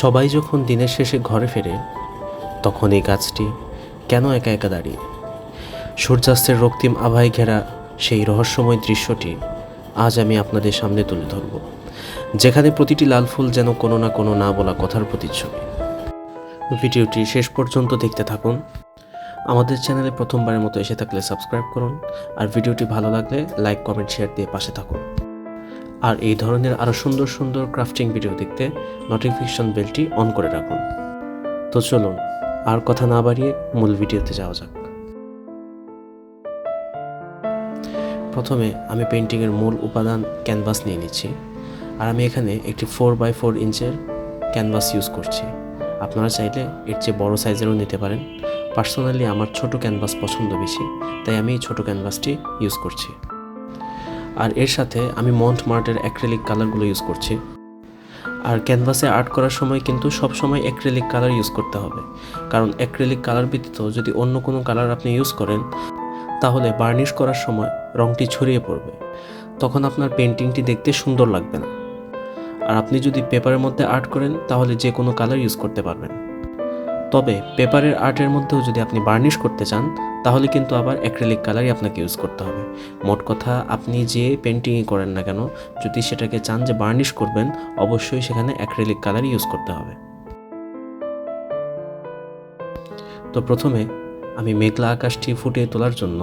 সবাই যখন দিনের শেষে ঘরে ফেরে তখন এই গাছটি কেন একা একা দাঁড়িয়ে? সূর্যাস্তের রক্তিম আভায় ঘেরা সেই রহস্যময় দৃশ্যটি আজ আমি আপনাদের সামনে তুলে ধরব, যেখানে প্রতিটি লাল ফুল যেন কোনো না কোনো না বলা কথার প্রতিচ্ছবি। ভিডিওটি শেষ পর্যন্ত দেখতে থাকুন। আমাদের চ্যানেলে প্রথমবারের মতো এসে থাকলে সাবস্ক্রাইব করুন, আর ভিডিওটি ভালো লাগলে লাইক, কমেন্ট, শেয়ার দিয়ে পাশে থাকুন। আর এই ধরনের আরও সুন্দর সুন্দর ক্রাফটিং ভিডিও দেখতে নোটিফিকেশন বেলটি অন করে রাখুন। তো চলুন আর কথা না বাড়িয়ে মূল ভিডিওতে যাওয়া যাক। প্রথমে আমি পেন্টিংয়ের মূল উপাদান ক্যানভাস নিয়ে নিচ্ছি, আর আমি এখানে একটি 4x4 ইঞ্চের ক্যানভাস ইউজ করছি। আপনারা চাইলে এর চেয়ে বড় সাইজেরও নিতে পারেন। পার্সোনালি আমার ছোট ক্যানভাস পছন্দ বেশি, তাই আমি এই ছোটো ক্যানভাসটি ইউজ করছি। আর এর সাথে আমি মন্টমার্টের অ্যাক্রিলিক কালারগুলো ইউজ করছি। আর ক্যানভাসে আর্ট করার সময় কিন্তু সব সময় অ্যাক্রিলিক কালার ইউজ করতে হবে, কারণ অ্যাক্রিলিক কালার ব্যতীত যদি অন্য কোনো কালার আপনি ইউজ করেন তাহলে বার্নিশ করার সময় রঙটি ছড়িয়ে পড়বে, তখন আপনার পেন্টিংটি দেখতে সুন্দর লাগবে না। আর আপনি যদি পেপারের মধ্যে আর্ট করেন তাহলে যে কোনো কালার ইউজ করতে পারবেন। তবে পেপারের আর্টের মধ্যেও যদি আপনি বার্নিশ করতে চান তাহলে কিন্তু আবার অ্যাক্রিলিক কালারই আপনাকে ইউজ করতে হবে। মোট কথা, আপনি যে পেন্টিংই করেন না কেন, যদি সেটাকে চান যে বার্নিশ করবেন, অবশ্যই সেখানে অ্যাক্রিলিক কালার ইউজ করতে হবে। তো প্রথমে আমি মেঘলা আকাশটি ফুটিয়ে তোলার জন্য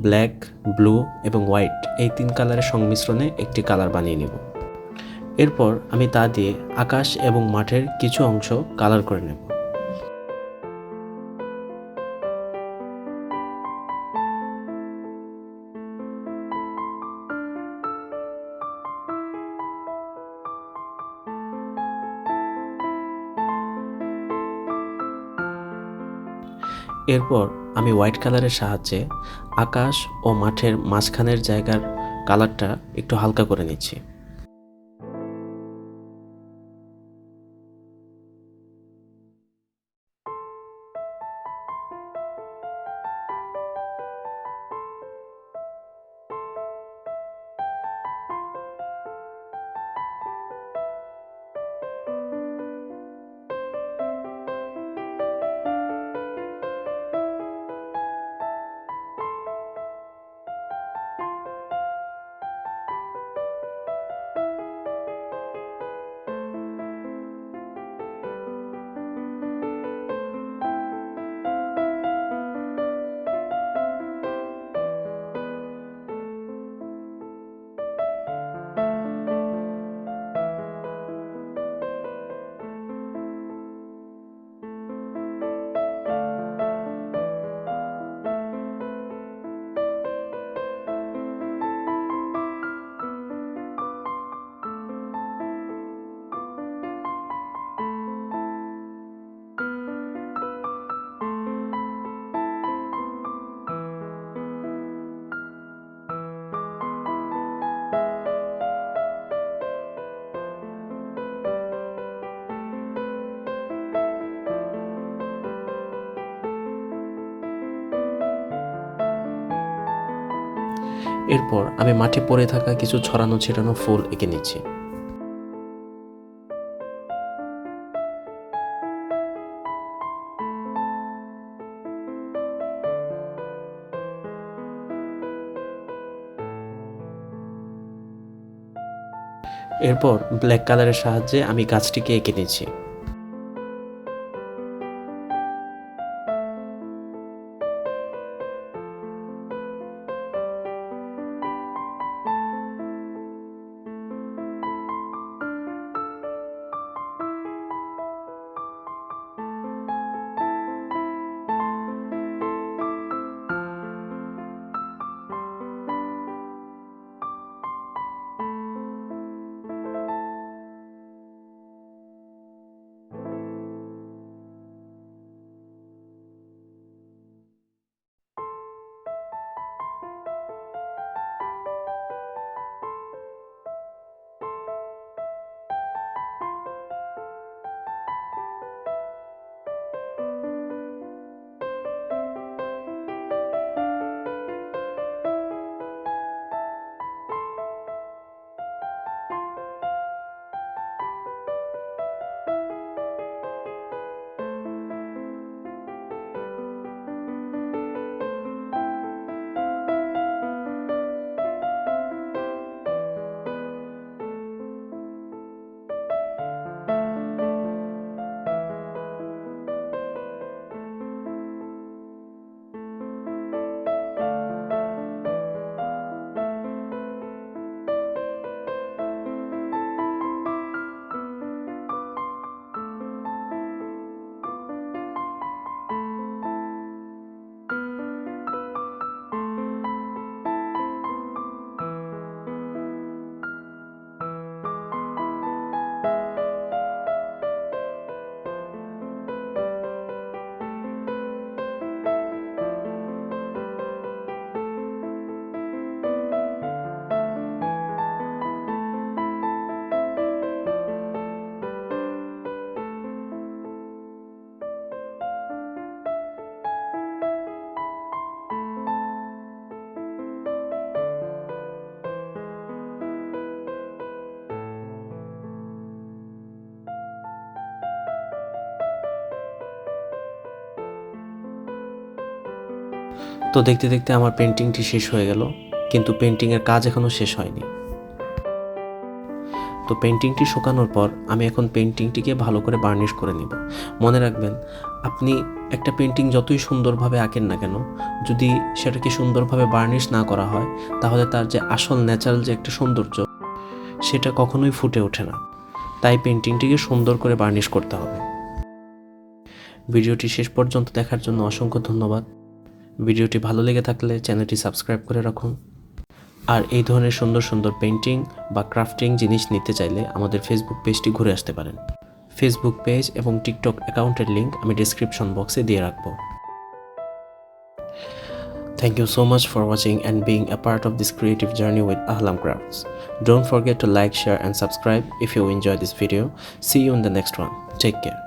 ব্ল্যাক, ব্লু এবং হোয়াইট এই 3 কালারের সংমিশ্রণে একটি কালার বানিয়ে নেব। এরপর আমি তা দিয়ে আকাশ এবং মাঠের কিছু অংশ কালার করে নেব। এরপর আমি হোয়াইট কালারের সাহায্যে আকাশ ও মাঠের মাঝখানের জায়গার কালারটা একটু হালকা করে নিচ্ছি। এরপর আমি মাঠে পড়ে থাকা কিছু ছড়ানো ছিটানো ফুল এঁকে নিচ্ছি। এরপর ব্ল্যাক কালারের সাহায্যে আমি গাছটিকে এঁকে নিচ্ছি। তো দেখতে দেখতে আমার পেন্টিংটি শেষ হয়ে গেল, কিন্তু পেন্টিংয়ের কাজ এখনও শেষ হয়নি। তো পেন্টিংটি শুকানোর পর আমি এখন পেন্টিংটিকে ভালো করে বার্নিশ করে নিব। মনে রাখবেন, আপনি একটা পেন্টিং যতই সুন্দরভাবে আঁকেন না কেন, যদি সেটাকে সুন্দরভাবে বার্নিশ না করা হয়, তাহলে তার যে আসল ন্যাচারাল যে একটা সৌন্দর্য, সেটা কখনোই ফুটে ওঠে না। তাই পেন্টিংটিকে সুন্দর করে বার্নিশ করতে হবে। ভিডিওটি শেষ পর্যন্ত দেখার জন্য অসংখ্য ধন্যবাদ। ভিডিওটি ভালো লেগে থাকলে চ্যানেলটি সাবস্ক্রাইব করে রাখুন। আর এই ধরনের সুন্দর সুন্দর পেন্টিং বা ক্রাফটিং জিনিস নিতে চাইলে আমাদের ফেসবুক পেজটি ঘুরে আসতে পারেন। ফেসবুক পেজ এবং টিকটক অ্যাকাউন্টের লিঙ্ক আমি ডিসক্রিপশন বক্সে দিয়ে রাখবো। Thank you so much for watching and being a part of this creative journey with Ahlam Crafts. Don't forget to like, share and subscribe if you enjoyed this video. See you in the next one. Take care.